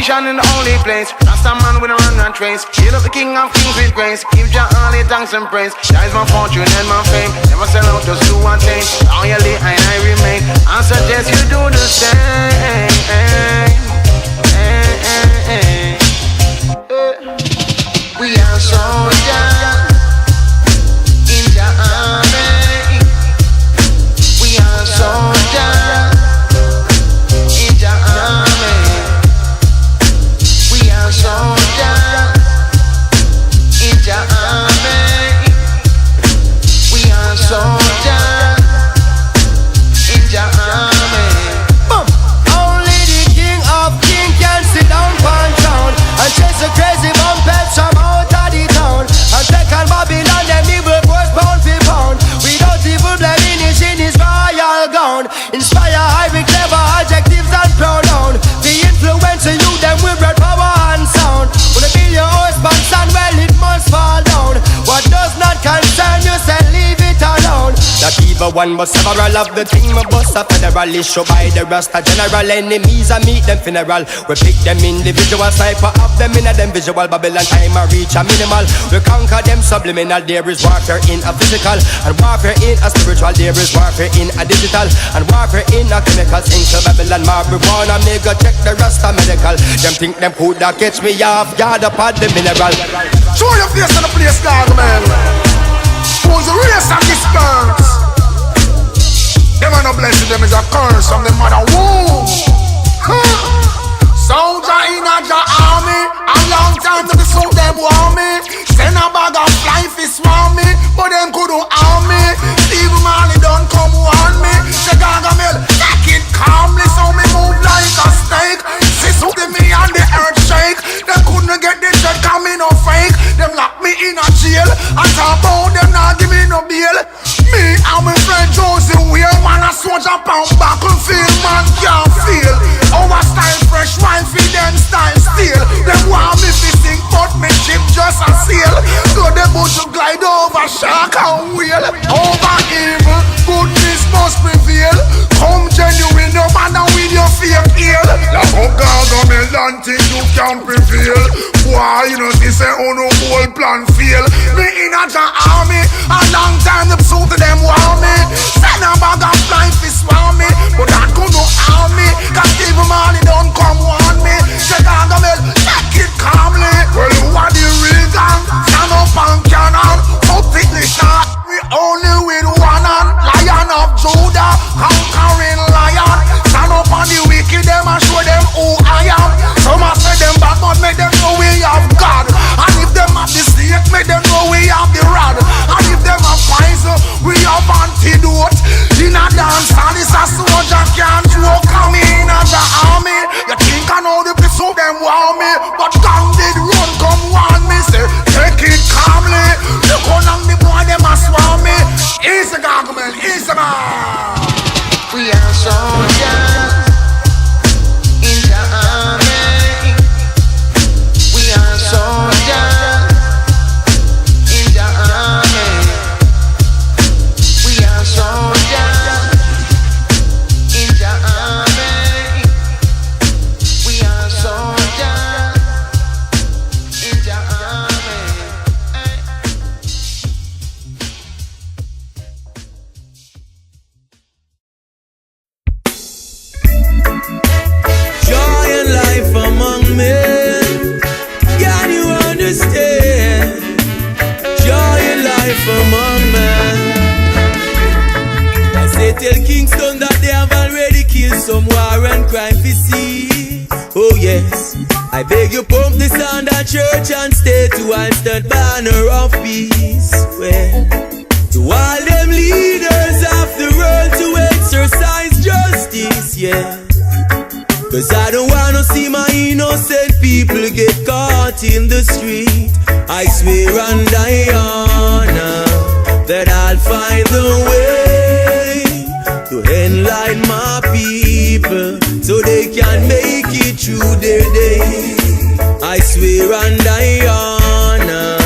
nation in the only place. Rasta man with a run and trace. Hail up the king of kings with grace. Give Jah all the thanks and praise. Jah is my fortune and my fame. Never sell out just to attain. Loyally I remain. I suggest you do the same. We are soldiers in the army. We are soldiers in the army. We are soldiers in the army. We are soldiers in the army. Only the king of kings can sit down on town and chase a crazy bumpers from out of the town and take on Babylon, them evil boys pound for pound. Without evil blemish in his royal gown. Inspire high with clever adjectives and pronoun. The influential you them with bread, power and sound. Wanna be your husband, son, well it must fall down. What does not concern you, say leave it alone. That evil one but several of the team of us a federal issue by the Rasta general. Enemies I meet them funeral. We pick them individual, sniper of them in a them visual. Babylon time I reach a minimal. We conquer them subliminal. There is warfare in a physical and warfare in a spiritual. There is warfare in a digital and warfare in a chemicals. Into Babylon marijuana, me go check the Rasta medical. Them think them coulda catch me off guard upon the mineral. Show your face in the place, dog, man. Who's the race and disperse? Them are no blessing, them is a curse from the mother womb. Soldier in a Jah army, a long time to be so them want me. Send a bag of life is want me, but them couldn't harm me. Steve Marley don't come warn me. Gargamel, take it calmly, so me move like a snake. Sis who give me and the earth shake. Them couldn't get the check, come me no fake. Them lock me in a jail, and talk about them not give me no bail. Me and my friend Josie Weir, man a soldier pound battlefield, man can't feel. Our style fresh, wine feed them style steel. Them want me to sink, but me ship just a sail. So them boat to glide over shark and whale. Over evil, goodness must prevail. Come genuine, no matter with your fake heel. Like how Gargamel and think you can prevail. Boy, you know see say oh no whole plan fail. Me in a Jah army, a long time the pursuit of them want me. Send a bag of life is want me, but that could no harm me. Cause Steve Marley don't come warn me. Say Gargamel, take it calmly. Well you are the real gang, stand up and cannon. So thickly shot, we only with one hand. Lion of Judah, conquering lion. Stand up on the wicked, them and show them who I am. Some a say them bad, but make them know we have God. And if them have the snake, make them know we have the rod. And if them have poison, we have antidote. In a dance, and it's a soldier can't joke. Come in a Jah army. You think I know the pursuit them want me, but gang did run, come warn me. Say, take it calmly. Look how long the boy them a swarm me. Easy Gargamel, easy man. We are soldiers in the army. We are soldiers in the army. We are soldiers in the army. We are soldiers in the army. Joy and life among men. Can you understand? Joy and life among men. I say tell Kingston that they have already killed some war and crime for see. Oh yes, I beg you pump the sound of church and stay to instant banner of peace. Well, to all them leaders of the world to exercise justice, yeah. Cause I don't wanna see my innocent people get caught in the street. I swear and I honor that I'll find the way to enlighten my people so they can make it through their day. I swear and I honor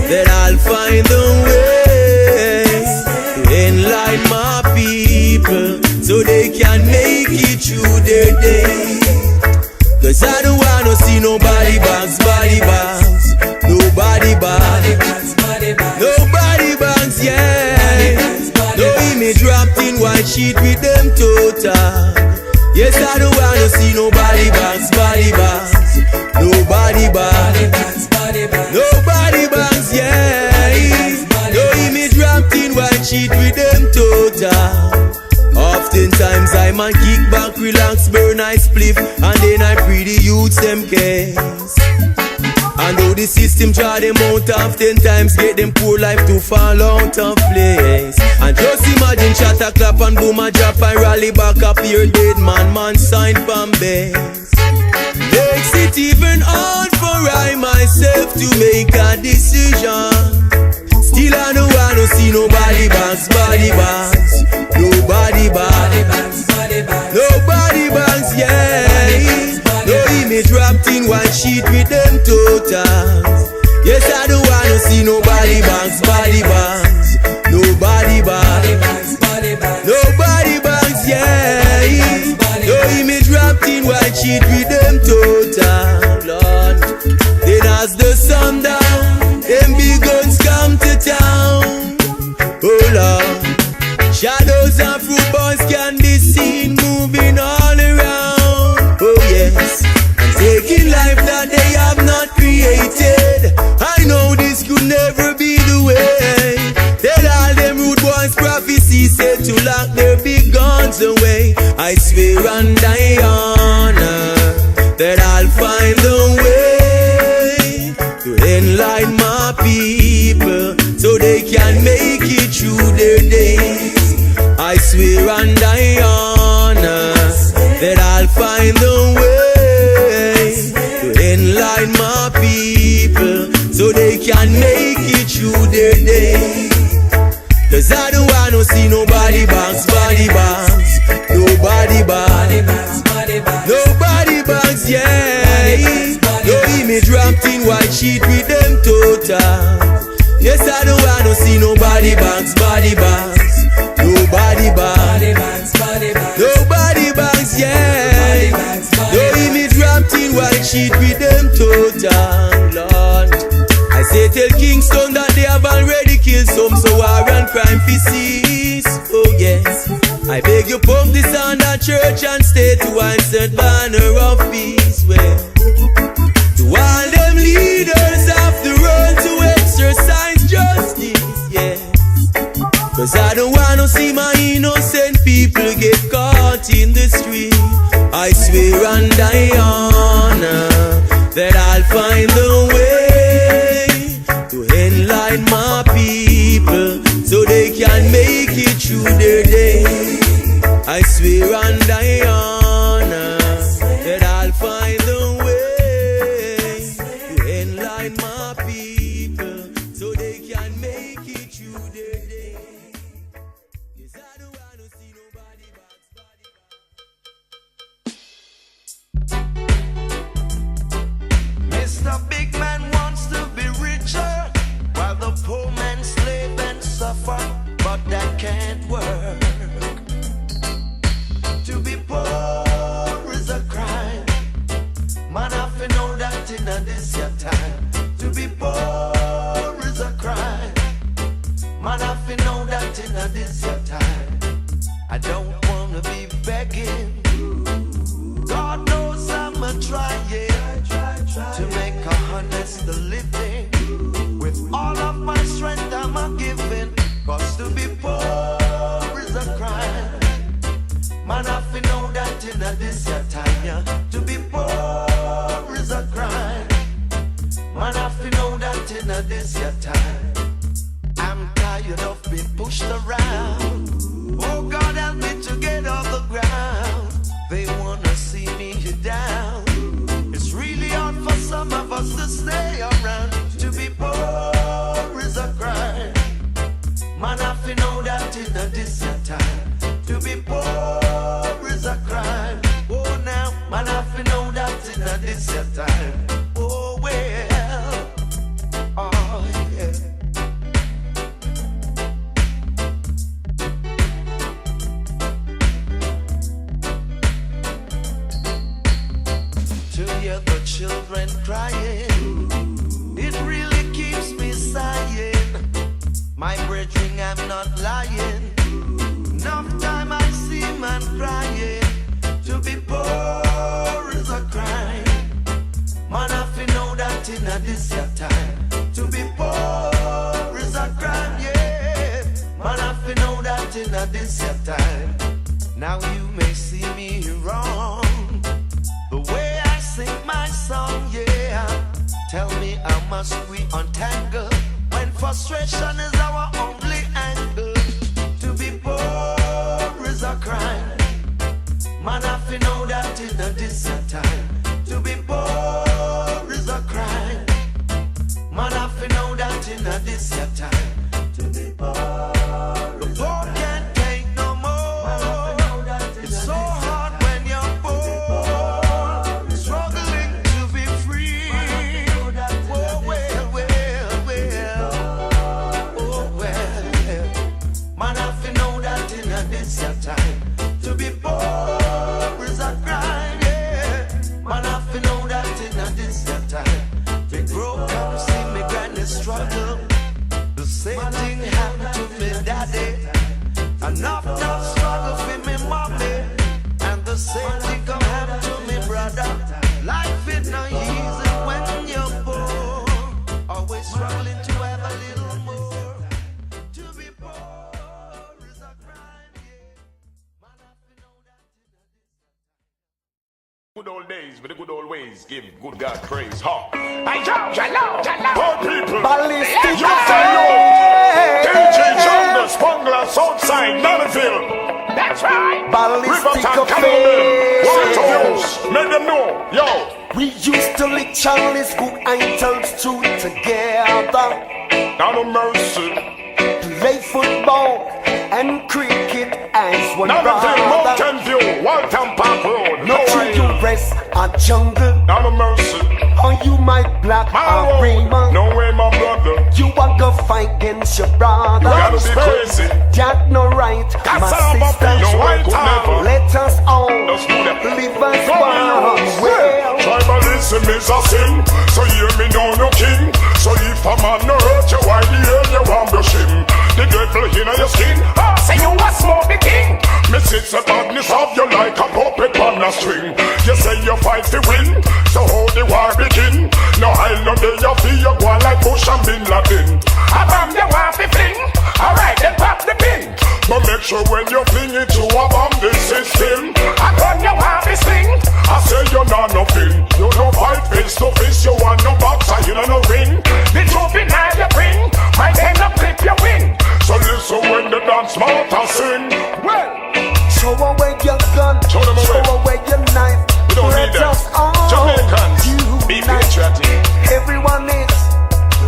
that I'll find the way to enlighten my people so they can make it through their day. Cause I don't wanna white sheet with them total. Yes, I don't wanna see nobody bangs, body bangs. Nobody bangs, nobody bangs, yeah. No image wrapped in white sheet with them total. Oftentimes I man kick back, relax, burn I spliff, and then I pre the youths them case. And though the system try them out, oftentimes get them poor life to fall out of place. And just imagine shot a clap and boom a drop and rally back up your dead man sign from base. Makes it even hard for I myself to make a decision. Still I don't wanna see nobody bangs, body bangs. Nobody bangs, nobody bangs, yeah. No image wrapped in white sheet with them totals. Yes, I don't wanna see nobody bangs, body bangs. Nobody bangs, nobody bangs, yeah. No image wrapped in white sheet with them totals, Lord. Then as the sun down, them big guns come to town. Oh Lord. Shadows and fruit boys can be seen moving all around. Oh yes, and taking life that they have not created. I know this could never be the way. Tell all them rude boys prophecy said to lock their big guns away. I swear and I honor that I'll find a way to enlighten my people so they can make it through their days. I swear and I honor that I'll find a way to enlighten my people so they can make it through their day. Cause I don't wanna see nobody bangs, body bangs. Nobody bangs, nobody bangs, yeah. No image wrapped in white sheet with them totals. Yes, I don't wanna see nobody bangs, body bangs. Nobody bangs, nobody bangs, yeah. No image wrapped in white sheet with them total, Lord. I say tell Kingston that they have already killed some, so war and crime fi cease. Oh yes, I beg you pump this on that church and state to answer banner of peace. Well, to all them leaders of the world to exercise justice, yeah. Cause I don't wanna see my innocent people get caught in the street. I swear and I honor that I'll find a way to enlighten my people so they can make it through their day. I swear and I honor that I'll find a way to enlighten my people so they can make it through their day. Mr. Big Man wants to be richer, while the poor man slave and suffer, but that can't work. To be poor is a crime. Man, I fi know that in this your time. To be poor is a crime. Man, I fi know that in this your time. I don't wanna be begging. God knows I'm a trying to make a honest living. With all of my strength I'm a giving. Cause to be poor is a crime. Man, I fi know that in this your time, yeah. To be poor is a crime. Man, I fi know that in this your time. I'm tired of being pushed around. Oh God, help me to get off the ground. They wanna see me down. It's really hard for some of us to stay around. To be poor is a crime. Man, I fi know that in this your time. To be poor is a crime. Oh now, man, I fi know that in this your time. Oh well, oh yeah. To hear the children crying, it really keeps me sighing. My brethren, I'm not lying. Enough time I crying. To be poor is a crime. Man, if you know that in this your time. To be poor is a crime, yeah. Man, if you know that in this your time. Now you may see me wrong, the way I sing my song, yeah. Tell me how must we untangle when frustration is our only angle. To be poor is a crime. Man, if you know that in this your time. To be poor is a crime. Man, if you know that in this your time. To be poor, the poor can't take no more. It's so hard when you're poor, struggling to be free. Oh well, well, well. Oh well. Man, if you know that in this your time. To be poor is a crime, yeah. Man, if you know that in this your time. Big broke up, see me granny struggle. The same thing happened to me daddy. Enough struggle for me mommy. And the same thing come happen to me brother. Life is not easy when you're poor. Always struggling to have a little more. To be poor is a crime, yeah. Man, if you know that in this. Good old days with the good old ways. Give good God praise. Ha! I jalo. Poor people. Ballistic You say yo. DJ Jungle, Spangler, Southside, Nonneville. That's right. Ballistic Riverton, Canada. White House. Make them know. Yo. We used to lick Charlie's good items two together. Now no mercy. Play football and cricket as one Nonneville, brother. Mountain View, Waltham Park Road. No way. you rest a jungle. Now no mercy. Or you might black My or green man. no way, my brother. You want to fight against your brother. You gotta be crazy. That no right, That's my all my sister. people. No white town. Let us all Just do that. live as Go one. on, Well, tribalism is a sin. So hear me now, no king. So if a man no hurt you, why the hell you ambush him? The devil in your skin. Oh, say you a smoke the king. Me sits a badness of you like a puppet on a string. You say you fight to win. So how the war begin? No island there you feel you go like Bush and Bin Laden. A bomb you want to fling. Alright, then pop the pin. But make sure when you fling it to a bomb the system. A gun you want to sling. I say you're not nothing. You no fight face to face. You want no boxer, you know no ring. The trophy now you bring. My end up clip you win. So listen when the dance smarter sing. Well, show away your gun, Show them away. show away your knife. we don't Let need that. us all Jamaicans, be unite. patriotic. Everyone is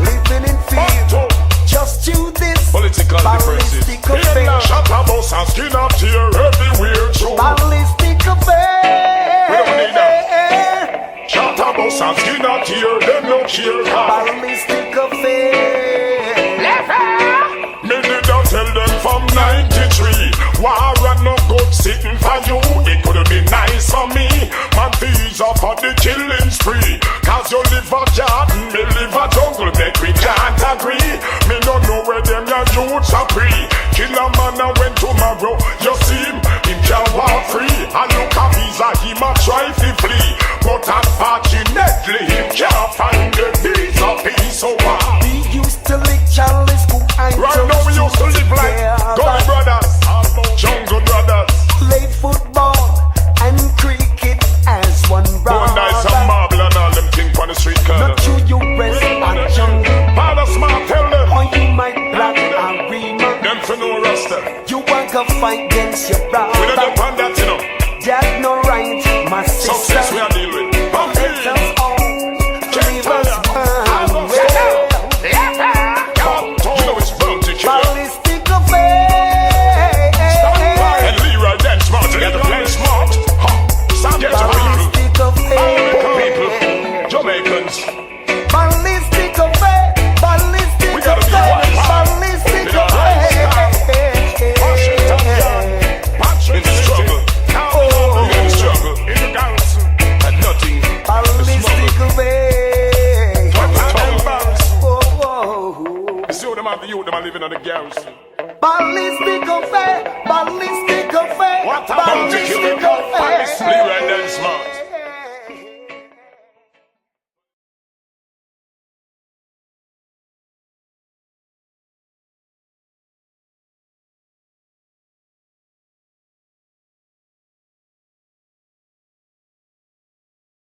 living in fear. Fuck Just do this. political differences. Ballistic affair. Shut up, boss, and skin up tear everywhere. True. Ballistic affair. We don't need that. Shut up, boss, and skin up tear. Them no cheer. Ballistic affair. Me did not tell them from 93. War and no good sitting for you. It could be nice for me. Man, these are for the killing spree. Cause you live a garden, me live a jungle. Make we can't agree. Me don't know where them your youths are free. Kill a man and when tomorrow you see him can walk free. And look at visa, him a try to flee. But unfortunately, him can't find the visa piece. So We used to lick Charlie's good items right now we used to live like Gully Brothers, Jungle Brothers. Play football and cricket as one One nice and brother. marble and all them things on the street corner. Not you, you rest a jungle. Father Smart tell them, Or you might black and green man. them for no rasta. You want to fight against your We don't brother. depend that, you know. That no right, my Success we sister. are deal with. Let us all live as one. Well, You know it's bound to kill you. ballistic affair. And Leroy then smart, you got to play smart. Ha! Some get people. Ballistic All people. affair. Jamaicans. Ballistic affair. Ballistic We gotta be affair. wise. Ballistic We gotta Washington, affair. in the struggle. In the struggle. In the garrison. And nothing. Ballistic affair. Oh, oh. You see how them have the youth, them are living on the garrison. Ballistic affair. Ballistic affair. What about the chemical? Honestly, right there.